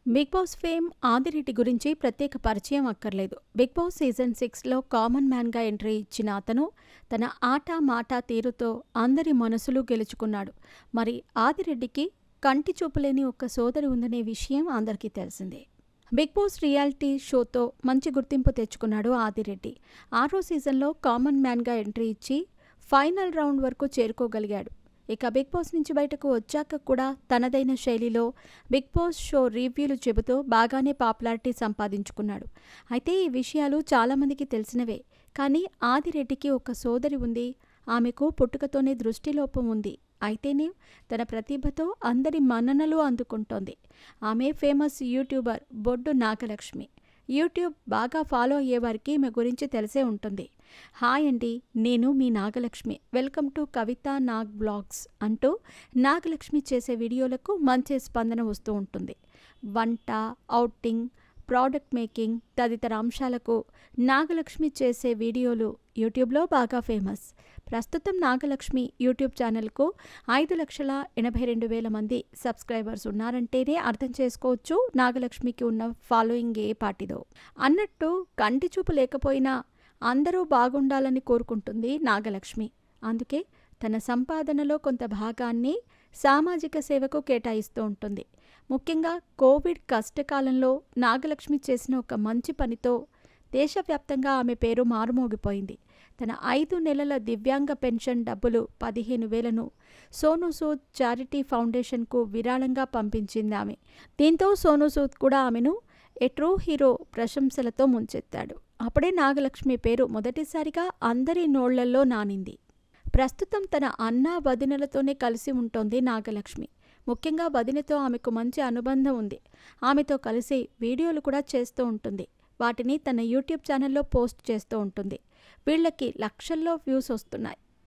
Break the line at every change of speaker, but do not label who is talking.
Big boss fame Adireddy గురించి ప్రత్యేక పరిచయం అక్కర్లేదు. బిగ్ బాస్ సీజన్ 6లో కామన్ మ్యాన్గా ఎంట్రీ ఇచ్చిన అతను తన ఆట మాట తీరుతో అందరి మనసులు గెలుచుకున్నాడు. మరి ఆదిరెడ్డికి కంటి చూపులేని ఒక సోదరి ఉందనే విషయం అందరికీ తెలిసిందే. బిగ్ బాస్ రియాలిటీ షోతో మంచి గుర్తింపు తెచ్చుకున్నాడు ఆదిరెడ్డి. 6వ సీజన్లో కామన్ మ్యాన్గా ఎంట్రీ ఇచ్చి ఫైనల్ రౌండ్ వరకు చేరుకోగలిగాడు. ఇక బిగ్ బాస్ నుంచి బయటకు వచ్చాక కూడా తనదైన శైలిలో బిగ్ బాస్ షో రివ్యూలు చెబుతూ బాగానే పాపులారిటీ సంపాదించుకున్నాడు. అయితే ఈ విషయాలు చాలామందికి తెలిసినవే. కానీ ఆదిరెడ్డికి ఒక సోదరి ఉంది. ఆమెకు పుట్టుకతోనే దృష్టిలోపం ఉంది. అయితేనే తన ప్రతిభతో అందరి మన్ననలు అందుకుంటోంది. ఆమె famous YouTuber Boddu Nagalakshmi. YouTube బాగా ఫాలో అయ్యేవారికి ఈమె గురించి తెలిసే ఉంటుంది. హాయ్ అండి, నేను మీ Nagalakshmi. Welcome to Kavitha Nag vlogs అంటూ నాగలక్ష్మి చేసే వీడియోలకు మంచి స్పందన వస్తూ ఉంటుంది. వంట, ఔటింగ్, ప్రోడక్ట్ మేకింగ్ తదితర అంశాలకు నాగలక్ష్మి చేసే వీడియోలు యూట్యూబ్లో బాగా ఫేమస్. ప్రస్తుతం నాగలక్ష్మి యూట్యూబ్ ఛానల్కు 5,82,000 మంది సబ్స్క్రైబర్స్ ఉన్నారంటేనే అర్థం చేసుకోవచ్చు నాగలక్ష్మికి ఉన్న ఫాలోయింగ్ ఏ పాటిదో. అన్నట్టు కంటి చూపు లేకపోయినా అందరూ బాగుండాలని కోరుకుంటుంది నాగలక్ష్మి. అందుకే తన సంపాదనలో కొంత భాగాన్ని సామాజిక సేవకు కేటాయిస్తూ ఉంటుంది. ముఖ్యంగా కోవిడ్ కష్టకాలంలో నాగలక్ష్మి చేసిన ఒక మంచి పనితో దేశవ్యాప్తంగా ఆమె పేరు మారుమోగిపోయింది. తన 5 నెలల దివ్యాంగ పెన్షన్ డబ్బులు 15,000ను సోనూ సూద్ చారిటీ ఫౌండేషన్కు విరాళంగా పంపించింది ఆమె. దీంతో సోనూ సూద్ కూడా ఆమెను ఏ ట్రూ హీరో ప్రశంసలతో ముంచెత్తాడు. అప్పుడే నాగలక్ష్మి పేరు మొదటిసారిగా అందరి నోళ్లల్లో నానింది. ప్రస్తుతం తన అన్న వదినలతోనే కలిసి ఉంటోంది నాగలక్ష్మి. ముఖ్యంగా వదినతో ఆమెకు మంచి అనుబంధం ఉంది. ఆమెతో కలిసి వీడియోలు కూడా చేస్తూ ఉంటుంది. వాటిని తన యూట్యూబ్ ఛానల్లో పోస్ట్ చేస్తూ ఉంటుంది. వీళ్ళకి లక్షల్లో వ్యూస్ వస్తున్నాయి.